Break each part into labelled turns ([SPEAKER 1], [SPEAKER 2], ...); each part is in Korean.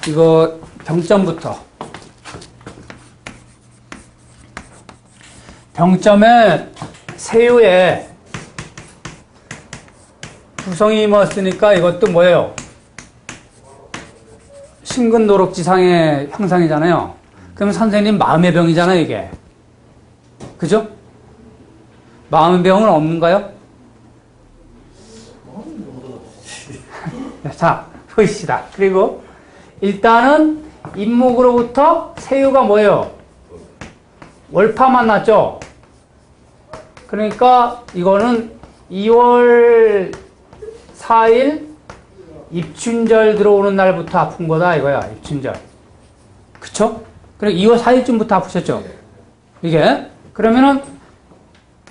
[SPEAKER 1] 이거 병점부터. 병점에 세유에 구성이 뭐였으니까 이것도 뭐예요? 심근노록지상의 형상이잖아요. 그럼 선생님 마음의 병이잖아요, 이게. 그죠? 마음의 병은 없는가요? 자, 보시다. 그리고 일단은 임목으로부터 세유가 뭐예요? 월파 만났죠? 그러니까 이거는 2월 4일 입춘절 들어오는 날부터 아픈 거다 이거야. 입춘절. 그쵸? 그리고 2월 4일쯤부터 아프셨죠? 이게. 그러면은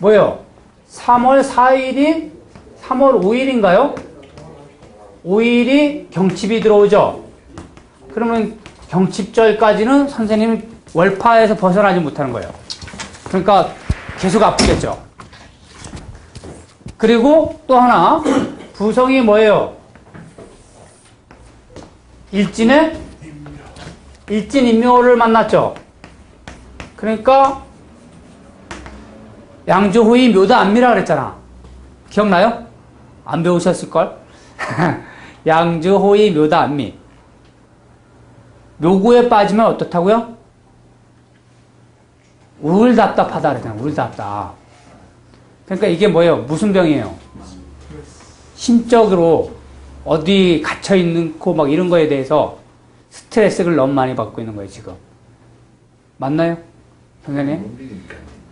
[SPEAKER 1] 뭐예요? 3월 4일이 3월 5일인가요? 5일이 경칩이 들어오죠? 그러면 경칩절까지는 선생님이 월파에서 벗어나지 못하는 거예요. 그러니까 계속 아프겠죠? 그리고 또 하나, 부성이 뭐예요? 일진인묘를 만났죠? 그러니까 양주호의 묘다 안미라 그랬잖아. 기억나요? 안 배우셨을걸? 양주호의 묘다 안미. 묘구에 빠지면 어떻다고요? 우울답답하다 그랬잖아. 우울답답. 그러니까 이게 뭐예요? 무슨 병이에요? 심적으로 어디 갇혀있는 거 막 이런 거에 대해서 스트레스를 너무 많이 받고 있는 거예요, 지금. 맞나요? 선생님?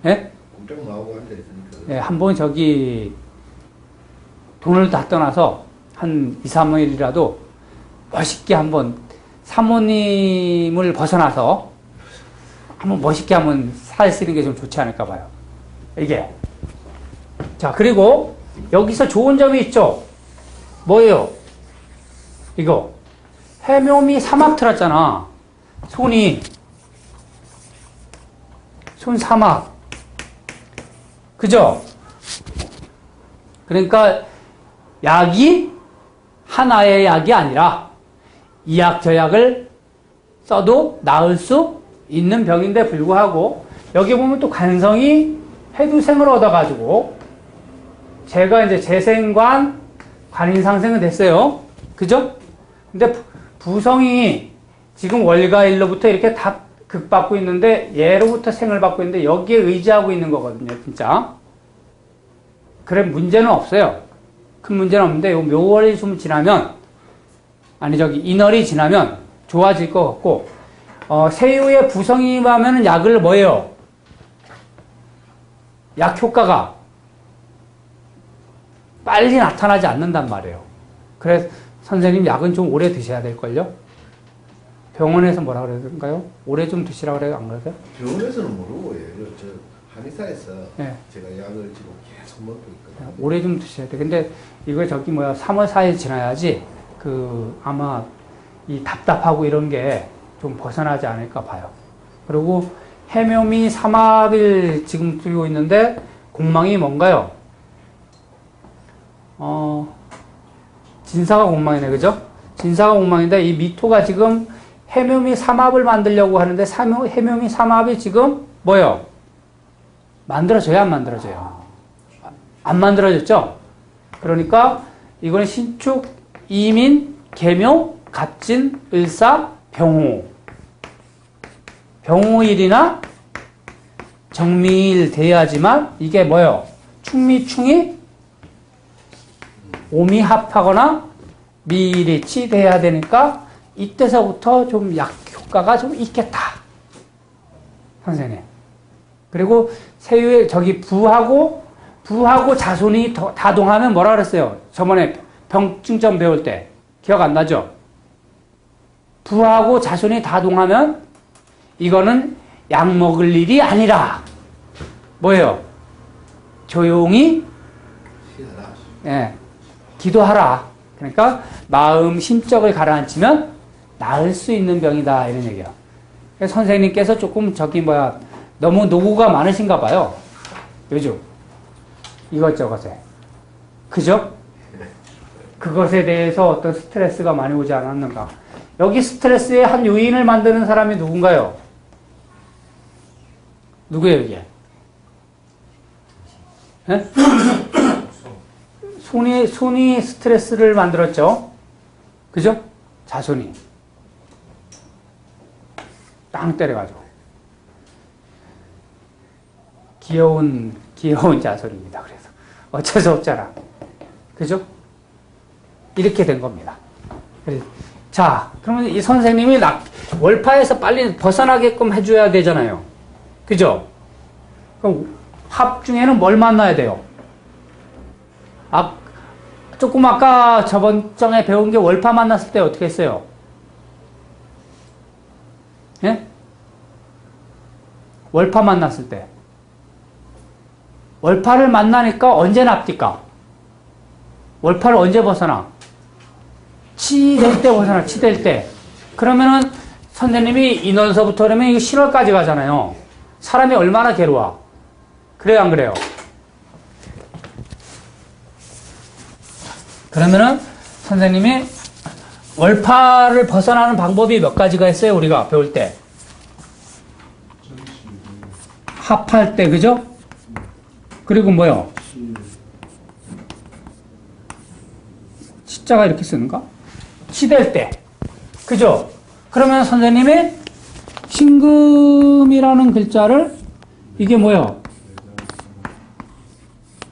[SPEAKER 1] 예?
[SPEAKER 2] 공장 나오고 앉아있으니까.
[SPEAKER 1] 예, 한번 저기 돈을 다 떠나서 한 2, 3일이라도 멋있게 한번 사모님을 벗어나서 한번 멋있게 한번 살시는 게 좀 좋지 않을까 봐요. 이게. 자, 그리고 여기서 좋은 점이 있죠? 뭐예요? 이거. 해묘미 사막 틀었잖아. 손 사막. 그죠? 그러니까 약이 하나의 약이 아니라 이약저약을 써도 나을 수 있는 병인데 불구하고 여기 보면 또 간성이 해두생을 얻어가지고 제가 이제 재생관 관인상생은 됐어요. 그죠? 근데 부성이 지금 월가일로부터 이렇게 다 극받고 있는데 얘로부터 생을 받고 있는데 여기에 의지하고 있는 거거든요. 진짜. 그래 문제는 없어요. 큰 문제는 없는데 요 묘월이 좀 지나면 인월이 지나면 좋아질 것 같고 세유의 부성이 하면은 약을 뭐예요? 약 효과가 빨리 나타나지 않는단 말이에요. 그래서 선생님 약은 좀 오래 드셔야 될걸요? 병원에서 뭐라 그러던가요? 오래 좀 드시라고 그래요? 안 그러세요?
[SPEAKER 2] 병원에서는 모르고 저 한의사에서
[SPEAKER 1] 네.
[SPEAKER 2] 제가 약을 지금 계속 먹고 있거든요.
[SPEAKER 1] 오래 좀 드셔야 돼. 근데 이거 3월 4일 지나야지 아마 이 답답하고 이런 게 좀 벗어나지 않을까 봐요. 그리고 해묘미 삼합을 지금 들고 있는데 공망이 뭔가요? 진사가 공망이네, 그죠? 진사가 공망인데 이 미토가 지금 해묘미 삼합을 만들려고 하는데 해묘미 삼합이 지금 뭐예요? 만들어져요, 안 만들어져요? 안 만들어졌죠? 그러니까 이거는 신축, 이민, 계묘, 갑진, 을사, 병호. 병호일이나 정미일 돼야지만 이게 뭐예요? 충미충이 오미합하거나 미일이치 돼야 되니까 이때서부터 좀 약 효과가 좀 있겠다. 선생님. 그리고 세유에 부하고 자손이 다동하면 뭐라 그랬어요? 저번에 병증점 배울 때 기억 안 나죠? 부하고 자손이 다동하면 이거는 약 먹을 일이 아니라 뭐예요? 조용히 기도하라. 그러니까 마음 심적을 가라앉히면 나을 수 있는 병이다 이런 얘기야. 그래서 선생님께서 조금 너무 노고가 많으신가 봐요. 요즘 이것저것에. 그죠? 그것에 대해서 어떤 스트레스가 많이 오지 않았는가. 여기 스트레스의 한 요인을 만드는 사람이 누군가요? 누구예요, 이게? 네? 손이 스트레스를 만들었죠? 그죠? 자손이. 땅 때려가지고. 귀여운 자손입니다. 그래서. 어쩔 수 없잖아. 그죠? 이렇게 된 겁니다. 자, 그러면 이 선생님이 월파에서 빨리 벗어나게끔 해줘야 되잖아요. 그죠? 그럼 합 중에는 뭘 만나야 돼요? 조금 아까 저번 정에 배운 게 월파 만났을 때 어떻게 했어요? 예? 월파 만났을 때. 월파를 만나니까 언제 납니까? 월파를 언제 벗어나? 치될 때 벗어나, 치될 때. 그러면은 선생님이 인원서부터 그러면 이거 신월까지 가잖아요. 사람이 얼마나 괴로워. 그래요, 안 그래요? 그러면은 선생님이 월파를 벗어나는 방법이 몇 가지가 있어요, 우리가 배울 때. 합할 때, 그죠? 그리고 뭐요? 치자가 이렇게 쓰는가? 치댈 때. 그죠? 그러면 선생님이 신금이라는 글자를 이게 뭐요?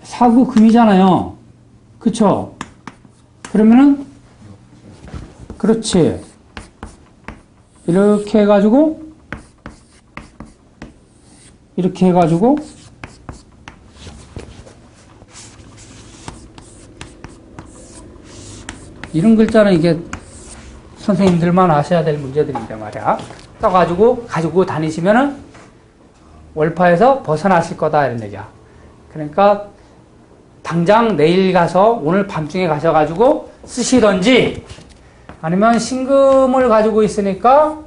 [SPEAKER 1] 사구금이잖아요. 그쵸? 그러면은 그렇지. 이렇게 해가지고 이런 글자는 이게 선생님들만 아셔야 될 문제들인데 말이야. 써가지고 가지고 다니시면은 월파에서 벗어나실 거다 이런 얘기야. 그러니까 당장 내일 가서 오늘 밤중에 가셔가지고 쓰시던지 아니면 신금을 가지고 있으니까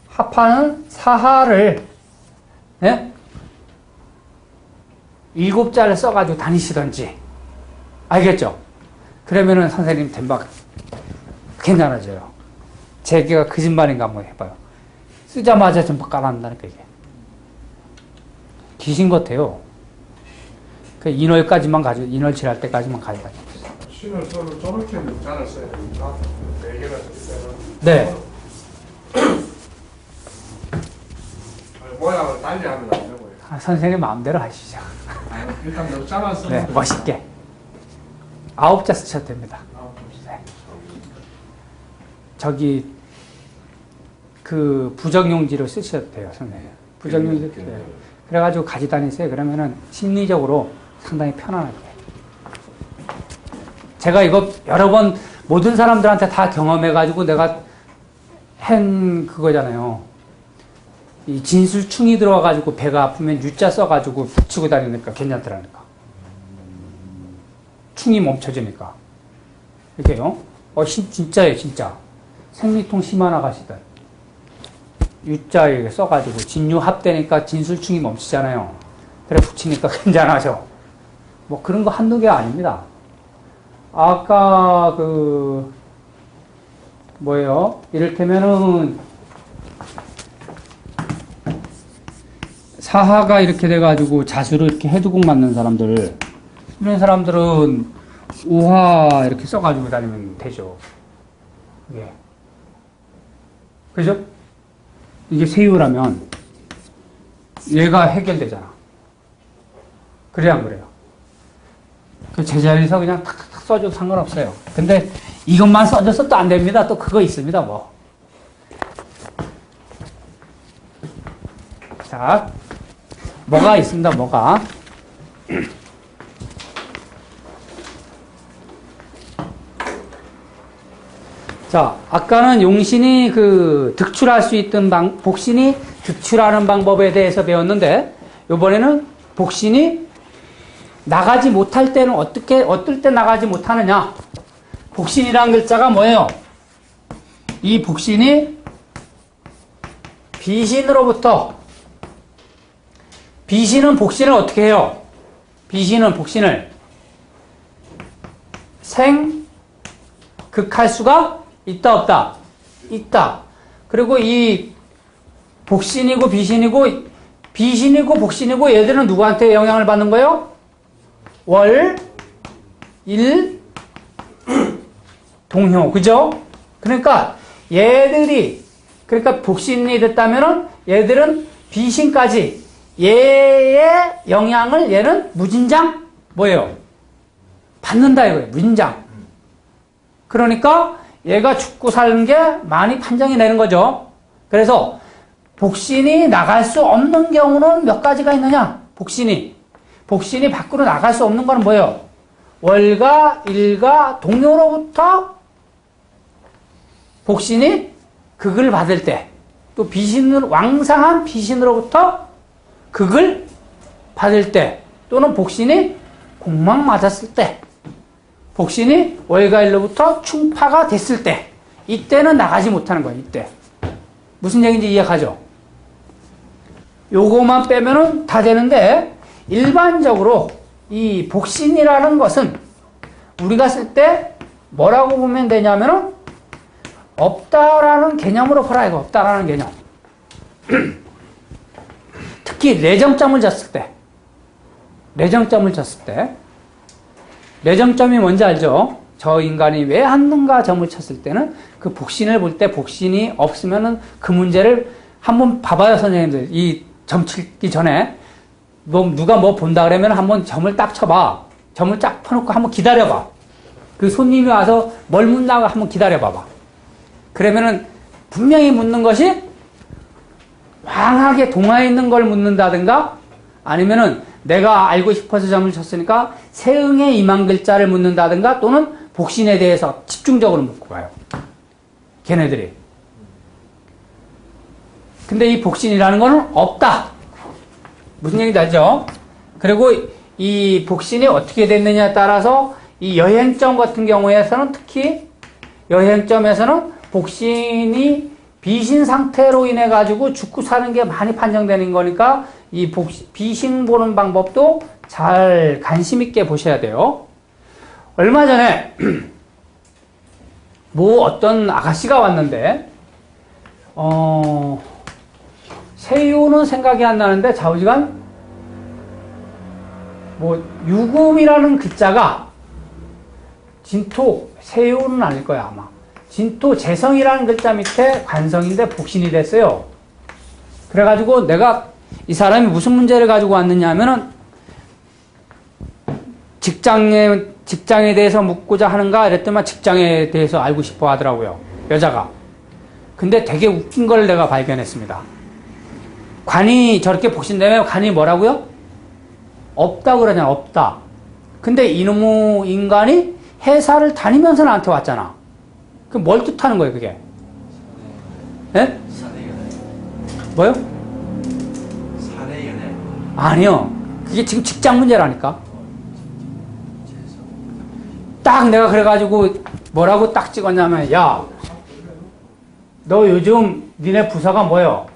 [SPEAKER 1] 합하는 사하를 7자를 써가지고 다니시던지 알겠죠? 그러면은 선생님 된박 괜찮아져요. 제가 거짓말인가 한번 해봐요. 쓰자마자 전부 깔아난다니까 이게. 귀신 같아요. 그 인월까지만 가지고 인월칠할 때까지만 가져가지고.
[SPEAKER 3] 신을 서로 저렇게 자를 써야 됩니까? 4개나 쓸 때는.
[SPEAKER 1] 네.
[SPEAKER 3] 모양을 달리 하면 안 되고요.
[SPEAKER 1] 선생님 마음대로 하시죠.
[SPEAKER 3] 일단 너무 잘랐어.
[SPEAKER 1] 네, 멋있게. 9자 쓰셔도 됩니다. 네. 저기 그 부정용지로 쓰셔도 돼요, 선생님. 부정용지. 네. 그래가지고 가지고 다니세요. 그러면은 심리적으로 상당히 편안하게. 제가 이거 여러 번 모든 사람들한테 다 경험해가지고 내가 한 그거잖아요. 이 진술충이 들어와가지고 배가 아프면 유자 써가지고 붙이고 다니니까 괜찮더라니까. 충이 멈춰지니까. 이게요. 진짜예요, 진짜. 생리통 심한 아가씨들. 유자 이렇게 써가지고 진유합되니까 진술충이 멈추잖아요. 그래 붙이니까 괜찮아져. 뭐 그런 거 한두 개 아닙니다. 아까 뭐예요? 이를테면은 사하가 이렇게 돼가지고 자수를 이렇게 해두곡 맞는 사람들, 이런 사람들은 우화 이렇게 써가지고 다니면 되죠. 예. 그죠? 이게 세유라면 얘가 해결되잖아. 그래 안 그래요? 그 제자리에서 그냥 탁탁탁 써줘도 상관없어요. 근데 이것만 써줘서 또 안 됩니다. 또 그거 있습니다. 뭐. 자, 뭐가 있습니다. 뭐가. 자, 아까는 용신이 득출할 수 있던 복신이 득출하는 방법에 대해서 배웠는데, 이번에는 복신이 나가지 못할 때는 어떨 때 나가지 못하느냐. 복신이라는 글자가 뭐예요? 이 복신이 비신으로부터, 비신은 복신을 어떻게 해요? 비신은 복신을 극할 수가 있다, 없다? 있다. 그리고 이 복신이고 비신이고 복신이고 얘들은 누구한테 영향을 받는 거예요? 월, 일, 동효. 그죠? 그러니까 얘들이, 그러니까 복신이 됐다면은 얘들은 비신까지 얘의 영향을 얘는 무진장 뭐예요? 받는다 이거예요. 무진장. 그러니까 얘가 죽고 사는 게 많이 판정이 내는 거죠. 그래서 복신이 나갈 수 없는 경우는 몇 가지가 있느냐? 복신이 밖으로 나갈 수 없는 거는 뭐예요? 월가, 일가, 동료로부터 복신이 극을 받을 때, 또 왕상한 비신으로부터 극을 받을 때, 또는 복신이 공망 맞았을 때, 복신이 월가일로부터 충파가 됐을 때, 이때는 나가지 못하는 거예요. 이때. 무슨 얘기인지 이해가죠? 요거만 빼면은 다 되는데, 일반적으로 이 복신이라는 것은 우리가 쓸 때 뭐라고 보면 되냐면은 없다라는 개념으로 보라 이거. 없다라는 개념. 특히 내정점을 졌을 때, 내정점이 뭔지 알죠? 저 인간이 왜 한눈과 점을 쳤을 때는 그 복신을 볼 때 복신이 없으면은 그 문제를 한번 봐봐요, 선생님들. 이 점 치기 전에 누가 뭐 본다 그러면 한번 점을 딱 쳐봐. 점을 딱 펴놓고 한번 기다려봐. 그 손님이 와서 뭘 묻나가 한번 기다려봐봐. 그러면은 분명히 묻는 것이 왕하게 동화에 있는 걸 묻는다든가 아니면은 내가 알고 싶어서 점을 쳤으니까 세응의 임한 글자를 묻는다든가 또는 복신에 대해서 집중적으로 묻고 가요. 걔네들이. 근데 이 복신이라는 거는 없다. 무슨 얘기인지 알죠? 그리고 이 복신이 어떻게 됐느냐에 따라서 이 여행점 같은 경우에서는 특히 여행점에서는 복신이 비신 상태로 인해 가지고 죽고 사는 게 많이 판정되는 거니까 이 비신 보는 방법도 잘 관심 있게 보셔야 돼요. 얼마 전에 뭐 어떤 아가씨가 왔는데 세유는 생각이 안 나는데 좌우지간 뭐 유금이라는 글자가 진토 세유는 아닐 거야 아마 진토 재성이라는 글자 밑에 관성인데 복신이 됐어요. 그래가지고 내가 이 사람이 무슨 문제를 가지고 왔느냐 하면은 직장에 대해서 묻고자 하는가 이랬더니 직장에 대해서 알고 싶어 하더라고요. 여자가. 근데 되게 웃긴 걸 내가 발견했습니다. 관이 저렇게 복신되면 관이 뭐라고요? 없다 그러냐, 없다. 근데 이놈의 인간이 회사를 다니면서 나한테 왔잖아. 그럼 뭘 뜻하는 거예요, 그게? 예? 뭐요?
[SPEAKER 4] 사내연애.
[SPEAKER 1] 아니요. 그게 지금 직장 문제라니까. 딱 내가 그래가지고 뭐라고 딱 찍었냐면, 야, 너 요즘 니네 부서가 뭐요?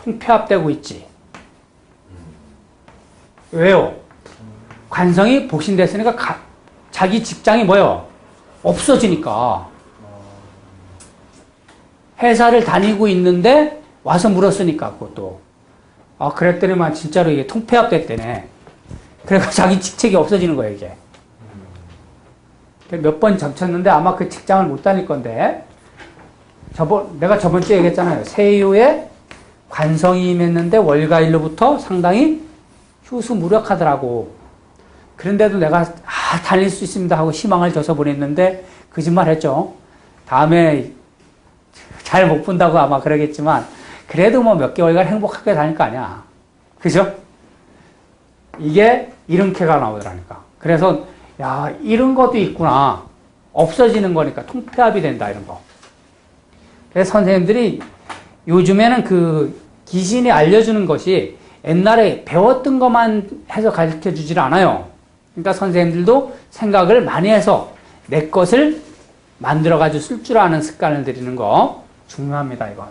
[SPEAKER 1] 통폐합되고 있지. 왜요? 관성이 복신됐으니까 자기 직장이 뭐요? 없어지니까. 회사를 다니고 있는데 와서 물었으니까 그것도. 아 그랬더니만 진짜로 이게 통폐합됐대네. 그래서 자기 직책이 없어지는 거예요 이게. 몇 번 점쳤는데 아마 그 직장을 못 다닐 건데 내가 저번 주에 얘기했잖아요. 세유에 관성이 임했는데 월가일로부터 상당히 휴수무력하더라고. 그런데도 내가 다닐 수 있습니다 하고 희망을 줘서 보냈는데 거짓말 했죠. 다음에 잘 못 본다고 아마 그러겠지만 그래도 뭐 몇 개월간 행복하게 다닐 거 아니야. 그죠? 이게 이름캐가 나오더라니까. 그래서 야 이런 것도 있구나. 없어지는 거니까 통폐합이 된다 이런 거. 그래서 선생님들이 요즘에는 그 기신이 알려주는 것이 옛날에 배웠던 것만 해서 가르쳐 주질 않아요. 그러니까 선생님들도 생각을 많이 해서 내 것을 만들어가지고 쓸 줄 아는 습관을 들이는 거 중요합니다, 이건.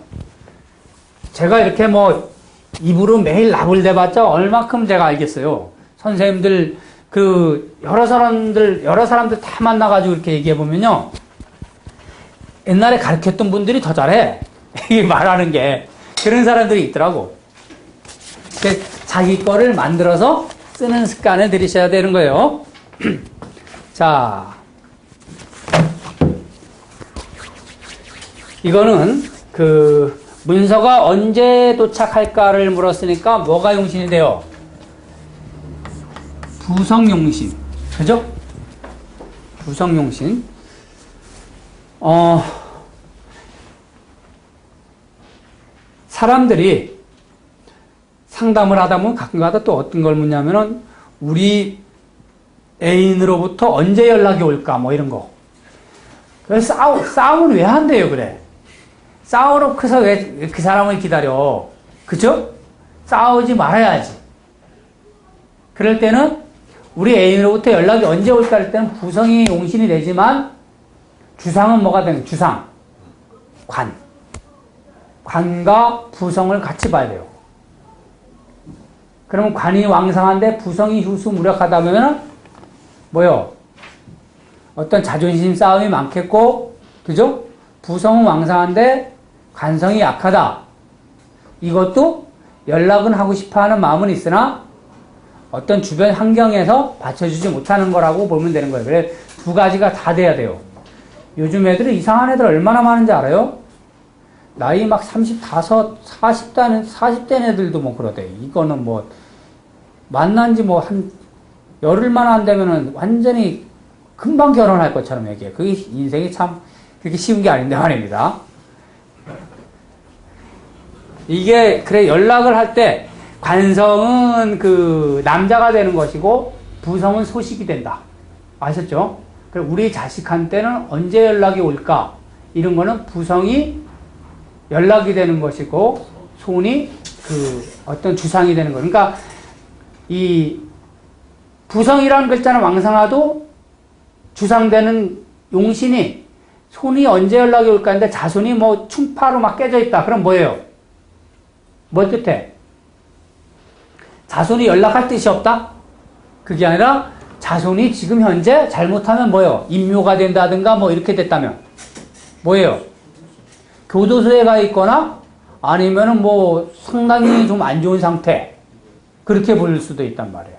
[SPEAKER 1] 제가 이렇게 뭐 입으로 매일 나불대봤자 얼마큼 제가 알겠어요. 선생님들 여러 사람들 다 만나가지고 이렇게 얘기해보면요. 옛날에 가르쳤던 분들이 더 잘해. 이게 말하는 게. 그런 사람들이 있더라고. 자기 거를 만들어서 쓰는 습관을 들이셔야 되는 거예요. 자. 이거는 문서가 언제 도착할까를 물었으니까 뭐가 용신이 돼요? 부성용신. 그죠? 부성용신. 사람들이 상담을 하다 보면 가끔가다 또 어떤 걸 묻냐면은 우리 애인으로부터 언제 연락이 올까 뭐 이런 거. 그래서 싸움은 왜 한대요, 그래? 싸워놓고서 왜 그 사람을 기다려? 그죠? 싸우지 말아야지. 그럴 때는 우리 애인으로부터 연락이 언제 올까 할 때는 부성이 용신이 되지만 주상은 뭐가 되는? 주상. 관과 부성을 같이 봐야 돼요. 그러면 관이 왕성한데 부성이 휴수 무력하다면 뭐요? 어떤 자존심 싸움이 많겠고, 그죠? 부성은 왕성한데 관성이 약하다. 이것도 연락은 하고 싶어 하는 마음은 있으나 어떤 주변 환경에서 받쳐주지 못하는 거라고 보면 되는 거예요. 그래, 두 가지가 다 돼야 돼요. 요즘 애들은 이상한 애들 얼마나 많은지 알아요? 나이 막 35, 40대 애들도 뭐 그러대. 이거는 뭐, 만난 지 뭐 한 열흘만 안 되면은 완전히 금방 결혼할 것처럼 얘기해. 그게 인생이 참 그렇게 쉬운 게 아닌데 말입니다. 이게, 그래, 연락을 할 때, 관성은 남자가 되는 것이고, 부성은 소식이 된다. 아셨죠? 그래, 우리 자식한테는 언제 연락이 올까? 이런 거는 부성이 연락이 되는 것이고, 손이 어떤 주상이 되는 거. 그러니까, 이, 부성이라는 글자는 왕성하도 주상되는 용신이 손이 언제 연락이 올까 하는데 자손이 뭐 충파로 막 깨져 있다. 그럼 뭐예요? 뭘 뜻해? 자손이 연락할 뜻이 없다? 그게 아니라 자손이 지금 현재 잘못하면 뭐예요? 임묘가 된다든가 뭐 이렇게 됐다면 뭐예요? 교도소에 가 있거나 아니면은 뭐 상당히 좀 안 좋은 상태. 그렇게 보일 수도 있단 말이에요.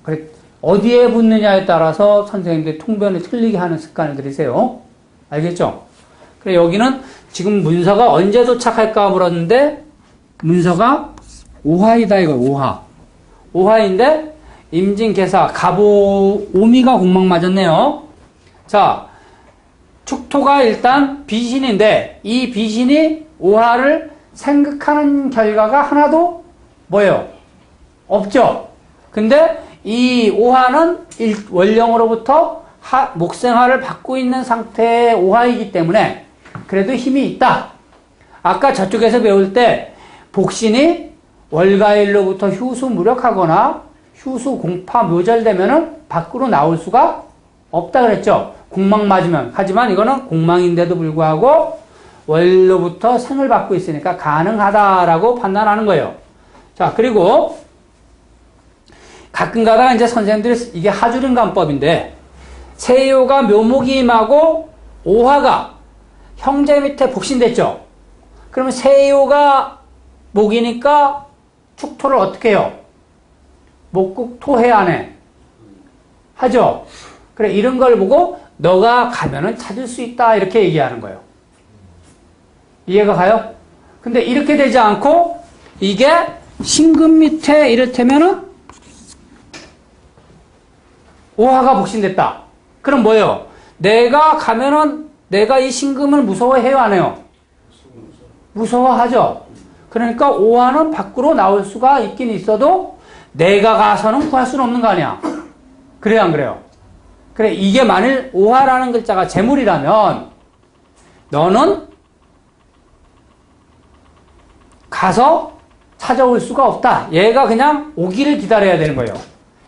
[SPEAKER 1] 그래, 어디에 붙느냐에 따라서 선생님들이 통변을 틀리게 하는 습관을 들이세요. 알겠죠? 그래, 여기는 지금 문서가 언제 도착할까 물었는데, 문서가 오화이다, 이거, 오화. 오화인데, 임진개사, 갑오, 오미가 공망 맞았네요. 자, 축토가 일단 비신인데, 이 비신이 오화를 생각하는 결과가 하나도 뭐예요? 없죠? 근데 이 오화는 원령으로부터 목생화를 받고 있는 상태의 오화이기 때문에 그래도 힘이 있다. 아까 저쪽에서 배울 때 복신이 월가일로부터 휴수 무력하거나 휴수 공파 묘절되면은 밖으로 나올 수가 없다 그랬죠. 공망 맞으면. 하지만 이거는 공망인데도 불구하고 월로부터 생을 받고 있으니까 가능하다라고 판단하는 거예요. 자, 그리고 가끔 가다가 이제 선생님들이 이게 하주림간법인데 세요가 묘목이 임하고 오화가 형제 밑에 복신됐죠. 그러면 세요가 목이니까 축토를 어떻게 해요? 목국토해 안에 하죠. 그래, 이런 걸 보고 너가 가면은 찾을 수 있다 이렇게 얘기하는 거예요. 이해가 가요? 근데 이렇게 되지 않고 이게 신금 밑에 이를테면은 오화가 복신됐다. 그럼 뭐예요? 내가 가면은 내가 이 신금을 무서워해요, 안 해요? 무서워하죠. 그러니까 오화는 밖으로 나올 수가 있긴 있어도 내가 가서는 구할 수는 없는 거 아니야. 그래요, 안 그래요? 그래, 이게 만일 오화라는 글자가 재물이라면 너는 가서 찾아올 수가 없다. 얘가 그냥 오기를 기다려야 되는 거예요.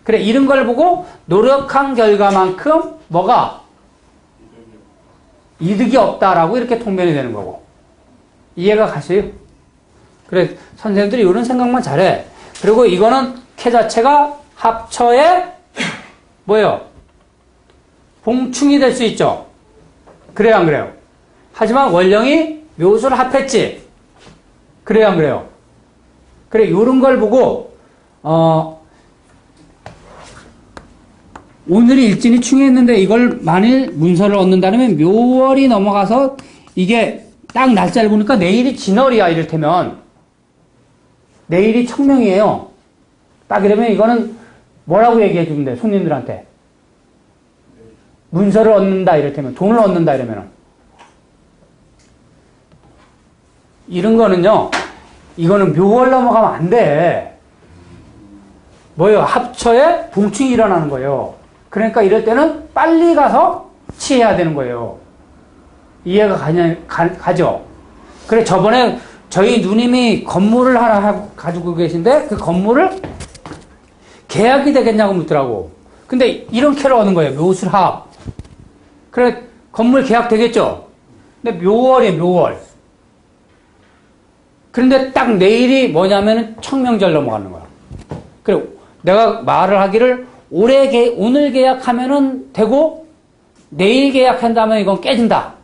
[SPEAKER 1] 그래, 이런 걸 보고 노력한 결과만큼 뭐가? 이득이 없다라고 이렇게 통변이 되는 거고. 이해가 가세요? 그래, 선생님들이 이런 생각만 잘해. 그리고 이거는 캐 자체가 합처의 뭐예요? 봉충이 될 수 있죠. 그래요, 안 그래요? 하지만 원령이 묘수를 합했지. 그래요, 안 그래요? 그래, 요런 걸 보고, 오늘이 일진이 충했는데 이걸 만일 문서를 얻는다면 묘월이 넘어가서 이게 딱 날짜를 보니까 내일이 진월이야, 이를테면. 내일이 청명이에요. 딱 이러면 이거는 뭐라고 얘기해 주면 돼, 손님들한테. 문서를 얻는다, 이를테면. 돈을 얻는다, 이러면은. 이런 거는요, 이거는 묘월 넘어가면 안 돼. 뭐예요? 합처에 봉충이 일어나는 거예요. 그러니까 이럴 때는 빨리 가서 치해야 되는 거예요. 이해가 가죠? 그래, 저번에 저희 누님이 건물을 하나 가지고 계신데 그 건물을 계약이 되겠냐고 묻더라고. 근데 이런 캐를 얻는 거예요. 묘술합. 그래, 건물 계약 되겠죠? 근데 묘월이에요, 묘월. 그런데 딱 내일이 뭐냐면은 청명절 넘어가는 거야. 그래, 내가 말을 하기를 오늘 계약하면은 되고 내일 계약한다면 이건 깨진다.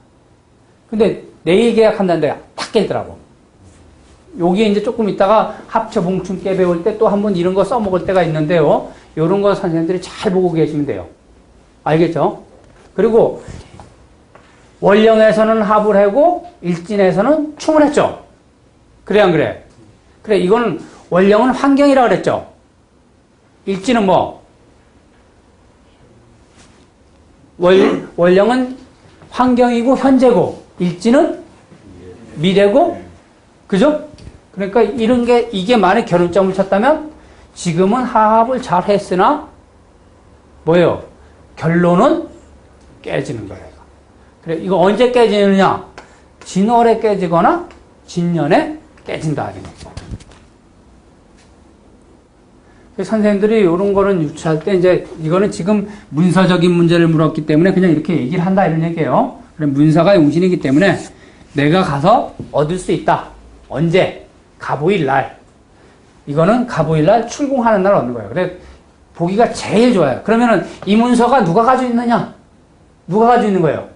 [SPEAKER 1] 근데 내일 계약한다는데 탁 깨지더라고. 여기에 이제 조금 있다가 합쳐 봉충 깨 배울 때 또 한번 이런 거 써먹을 때가 있는데요. 이런 거 선생님들이 잘 보고 계시면 돼요. 알겠죠? 그리고 원령에서는 합을 하고 일진에서는 충을 했죠. 그래, 안 그래? 그래, 이거는 원령은 환경이라고 그랬죠. 일진은 뭐? 원령은 환경이고 현재고, 일진은 미래고, 그죠? 그러니까 이런 게, 이게 만약 결혼점을 쳤다면, 지금은 하합을 잘 했으나, 뭐예요? 결론은 깨지는 거예요. 그래, 이거 언제 깨지느냐? 진월에 깨지거나, 진년에 깨진다. 이런 거. 선생님들이 이런 거는 유추할 때 이제 이거는 지금 문서적인 문제를 물었기 때문에 그냥 이렇게 얘기를 한다 이런 얘기예요. 그래, 문서가 용신이기 때문에 내가 가서 얻을 수 있다. 언제? 갑오일 날. 이거는 갑오일 날 출궁하는 날 얻는 거예요. 그래, 보기가 제일 좋아요. 그러면은 이 문서가 누가 가지고 있느냐? 누가 가지고 있는 거예요?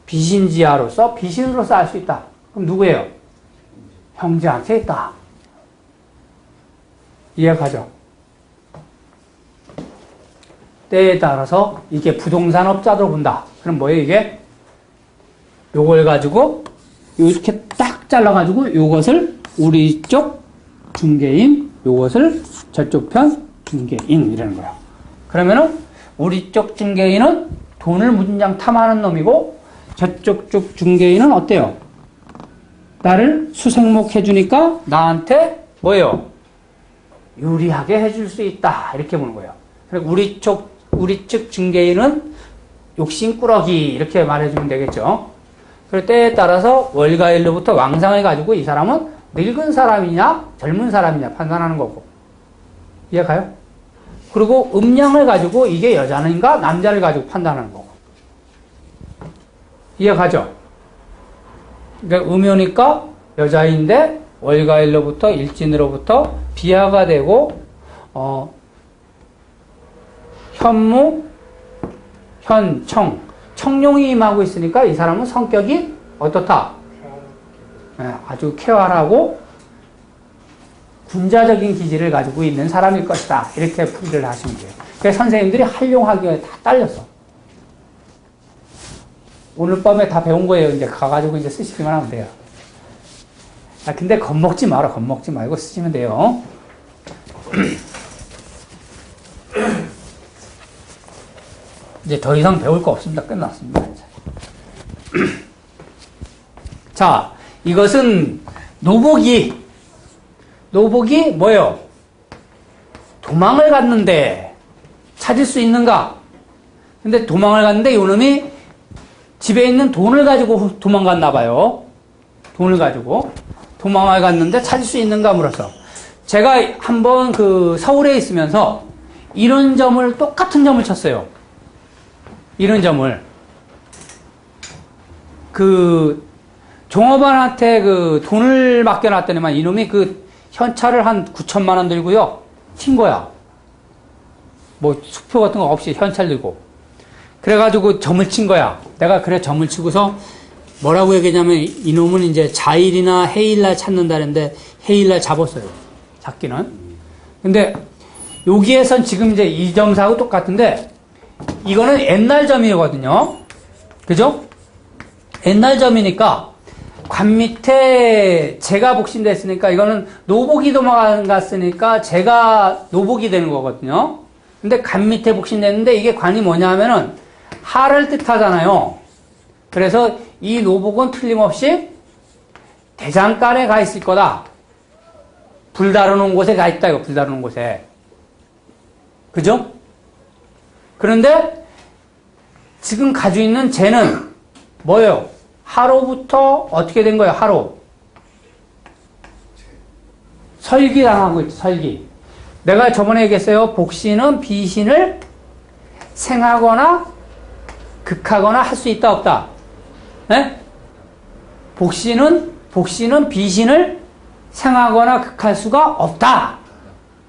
[SPEAKER 1] 비신지하로서 비신으로서 알 수 있다. 그럼 누구예요? 형제한테 있다. 이해가죠? 때에 따라서 이게 부동산업자도 본다. 그럼 뭐예요, 이게? 요걸 가지고 이렇게 딱 잘라가지고 요것을 우리 쪽 중개인, 요것을 저쪽 편 중개인 이라는 거야. 그러면은 우리 쪽 중개인은 돈을 무진장 탐하는 놈이고 저쪽 쪽 중개인은 어때요? 나를 수생목 해주니까 나한테 뭐예요? 유리하게 해줄 수 있다. 이렇게 보는 거예요. 우리 측 중개인은 욕심꾸러기 이렇게 말해주면 되겠죠. 그럴 때에 따라서 월가일로부터 왕상을 가지고 이 사람은 늙은 사람이냐 젊은 사람이냐 판단하는 거고. 이해가요? 그리고 음양을 가지고 이게 여자인가 남자를 가지고 판단하는 거고. 이해가죠? 그러니까 음요니까 여자인데 월가일로부터 일진으로부터 비하가 되고 현무, 현청, 청룡이 임하고 있으니까 이 사람은 성격이 어떻다? 아주 쾌활하고 군자적인 기질을 가지고 있는 사람일 것이다. 이렇게 풀이를 하시면 돼요. 그래서 선생님들이 활용하기에 다 딸렸어. 오늘 밤에 다 배운 거예요. 이제 가가지고 이제 쓰시기만 하면 돼요. 근데 겁먹지 마라. 겁먹지 말고 쓰시면 돼요. 이제 더 이상 배울 거 없습니다. 끝났습니다. 자, 이것은 노복이 뭐예요? 도망을 갔는데 찾을 수 있는가? 근데 도망을 갔는데 요놈이 집에 있는 돈을 가지고 도망갔나 봐요. 돈을 가지고 도망을 갔는데 찾을 수 있는가 물어서 제가 한번 그 서울에 있으면서 이런 점을 똑같은 점을 쳤어요. 이런 점을 그 종업원한테 그 돈을 맡겨놨더니만 이놈이 그 현찰을 한 9천만 원 들고요 튄 거야. 뭐 수표 같은 거 없이 현찰 들고. 그래가지고 점을 친 거야. 내가 그래 점을 치고서 뭐라고 얘기했냐면 이놈은 이제 자일이나 해일날 찾는다는데 해일날 잡았어요. 잡기는. 근데 여기에선 지금 이제 이 점사하고 똑같은데 이거는 옛날 점이거든요. 그죠? 옛날 점이니까 관 밑에 재가 복신됐으니까 이거는 노복이 도망갔으니까 재가 노복이 되는 거거든요. 근데 관 밑에 복신됐는데 이게 관이 뭐냐 하면은 하를 뜻하잖아요. 그래서 이 노복은 틀림없이 대장간에 가 있을 거다. 불 다루는 곳에 가 있다, 이거, 불 다루는 곳에. 그죠? 그런데 지금 가지고 있는 재는 뭐예요? 하로부터 어떻게 된 거예요? 하로. 설기당하고 있죠, 설기. 내가 저번에 얘기했어요. 복신은 비신을 생하거나 극하거나 할 수 있다, 없다? 네? 복신은 비신을 생하거나 극할 수가 없다.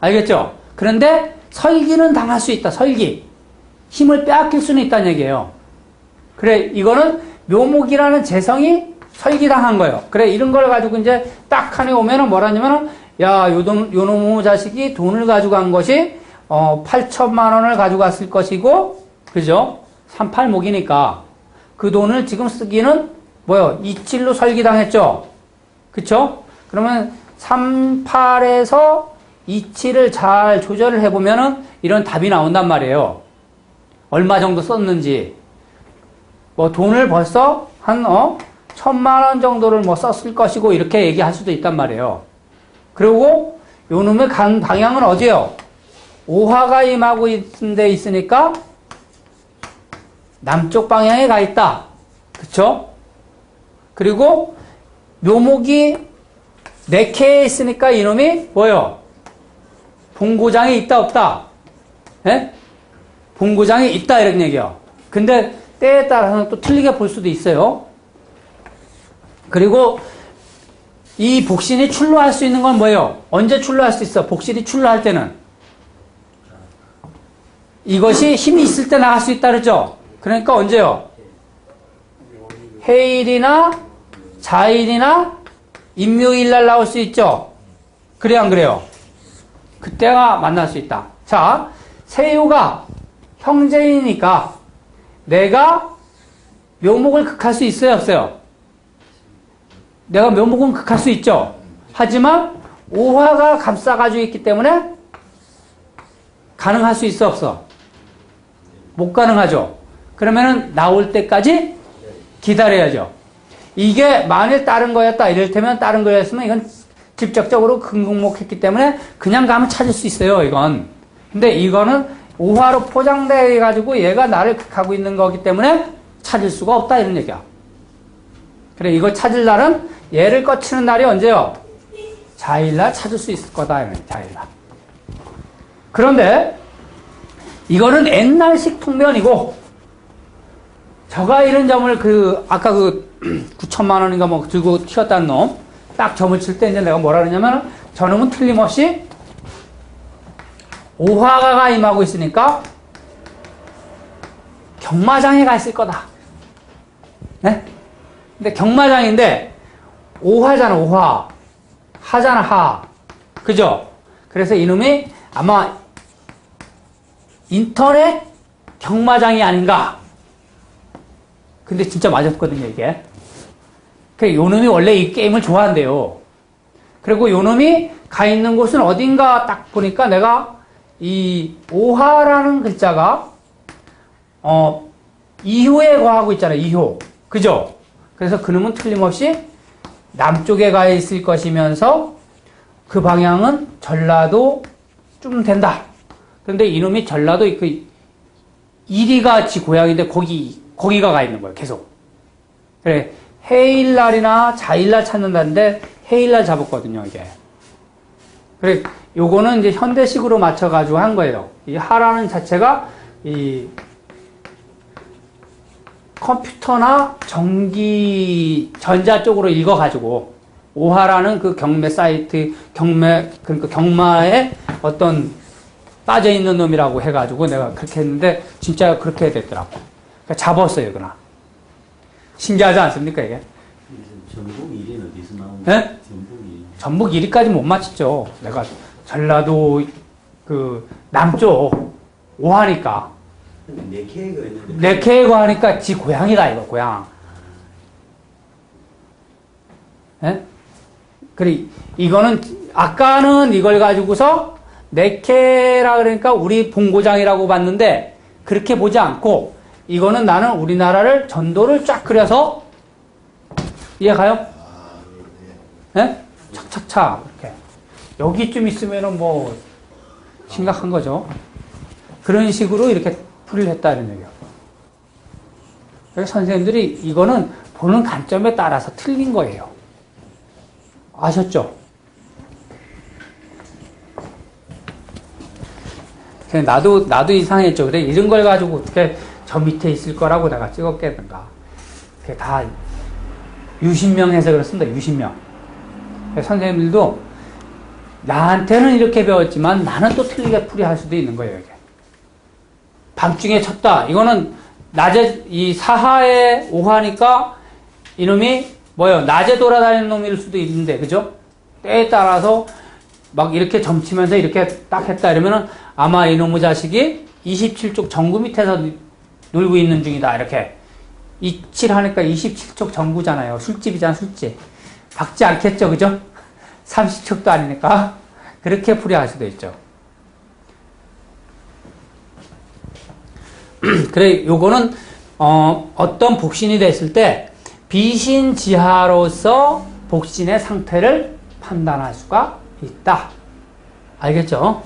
[SPEAKER 1] 알겠죠? 그런데 설기는 당할 수 있다, 설기. 힘을 빼앗길 수는 있다는 얘기예요. 그래, 이거는 묘목이라는 재성이 설기당한 거예요. 그래, 이런 걸 가지고 이제 딱 하니 오면은 뭐라냐면은, 야, 요놈의 자식이 돈을 가져간 것이, 8천만 원을 가져갔을 것이고, 그죠? 38목이니까. 그 돈을 지금 쓰기는, 뭐요? 이칠로 설기당했죠? 그쵸? 그러면 38에서 27을 잘 조절을 해보면은 이런 답이 나온단 말이에요. 얼마 정도 썼는지. 뭐 돈을 벌써 한 1,000만 원 정도를 뭐 썼을 것이고 이렇게 얘기할 수도 있단 말이에요. 그리고 요놈의 간 방향은 어디요? 오화가 임하고 있는 데 있으니까 남쪽 방향에 가 있다. 그쵸? 그리고 묘목이 4개에 있으니까 이놈이 뭐요? 본고장에 있다 없다? 예? 본고장에 있다 이런 얘기요. 근데 때에 따라서는 또 틀리게 볼 수도 있어요. 그리고 이 복신이 출루할 수 있는 건 뭐예요? 언제 출루할 수 있어? 복신이 출루할 때는 이것이 힘이 있을 때 나갈 수 있다 그러죠? 그러니까 언제요? 해일이나 자일이나 임묘일날 나올 수 있죠? 그래요 안 그래요? 그때가 만날 수 있다. 자, 세유가 형제이니까 내가 묘목을 극할 수 있어요 없어요? 내가 묘목은 극할 수 있죠. 하지만 오화가 감싸가지고 있기 때문에 가능할 수 있어 없어? 못 가능하죠. 그러면은 나올 때까지 기다려야죠. 이게 만일 다른 거였다 이를테면 다른 거였으면 이건 직접적으로 근국목했기 때문에 그냥 가면 찾을 수 있어요 이건. 근데 이거는 오화로 포장돼 가지고 얘가 나를 극하고 있는 거기 때문에 찾을 수가 없다 이런 얘기야. 그래, 이거 찾을 날은 얘를 거치는 날이 언제요? 자일날 찾을 수 있을 거다. 자일날. 그런데 이거는 옛날식 통변이고 저가 이런 점을 아까 9천만 원인가 뭐 들고 튀었다는 놈 딱 점을 칠 때 이제 내가 뭐라 그러냐면 저놈은 틀림없이 오화가가 임하고 있으니까 경마장에 가 있을 거다. 네? 근데 경마장인데 오화잖아, 오화. 하잖아, 하. 그죠? 그래서 이놈이 아마 인터넷 경마장이 아닌가. 근데 진짜 맞았거든요, 이게. 그 요놈이 원래 이 게임을 좋아한대요. 그리고 요놈이 가 있는 곳은 어딘가 딱 보니까 내가 이 오화라는 글자가 이효에 거하고 있잖아요, 이효. 그죠? 그래서 그놈은 틀림없이 남쪽에 가 있을 것이면서 그 방향은 전라도 좀 된다. 그런데 이놈이 전라도 이리가 지 고향인데 거기가 가 있는 거예요, 계속. 그래, 해일날이나 자일날 찾는다는데 해일날 잡았거든요, 이게. 그래, 요거는 이제 현대식으로 맞춰가지고 한 거예요. 이 하라는 자체가 이 컴퓨터나 전자 쪽으로 읽어가지고 오하라는 그 경매 사이트, 그러니까 경마의 어떤 빠져있는 놈이라고 해가지고 내가 그렇게 했는데 진짜 그렇게 됐더라고. 그러니까 잡았어요, 그나. 신기하지 않습니까, 이게?
[SPEAKER 4] 전북 1위는 어디서 나온
[SPEAKER 1] 예?
[SPEAKER 4] 거예요? 전북 1위.
[SPEAKER 1] 전북 1위까지 못 맞췄죠. 내가 전라도 그 남쪽 오하니까.
[SPEAKER 4] 네 케이크 했는데.
[SPEAKER 1] 내 케이거 하니까 지 고향이다, 이거, 고향. 예? 그래, 이거는, 아까는 이걸 가지고서 네케라 그러니까 우리 본고장이라고 봤는데, 그렇게 보지 않고, 이거는 나는 우리나라를 전도를 쫙 그려서, 이해가요?
[SPEAKER 2] 아, 네.
[SPEAKER 1] 예? 착착착, 이렇게. 여기쯤 있으면은 뭐, 심각한 거죠. 그런 식으로 이렇게 풀이를 했다는 얘기예요. 그래서 선생님들이 이거는 보는 관점에 따라서 틀린 거예요. 아셨죠? 그냥 나도 이상했죠. 그래, 이런 걸 가지고 어떻게 저 밑에 있을 거라고 내가 찍었겠는가. 그게 다 유신명해서 그렇습니다. 유신명. 선생님들도 나한테는 이렇게 배웠지만 나는 또 틀리게 풀이할 수도 있는 거예요, 이게. 밤중에 쳤다. 이거는 낮에, 이 사하에 오하니까 이놈이 뭐예요? 낮에 돌아다니는 놈일 수도 있는데, 그죠? 때에 따라서 막 이렇게 점치면서 이렇게 딱 했다 이러면은 아마 이놈의 자식이 27쪽 정구 밑에서 놀고 있는 중이다. 이렇게. 27 하니까 27쪽 정구잖아요. 술집이잖아, 술집. 박지 않겠죠, 그죠? 30척도 아니니까. 그렇게 풀이할 수도 있죠. 그래, 요거는, 어떤 복신이 됐을 때, 비신지하로서 복신의 상태를 판단할 수가 있다. 알겠죠?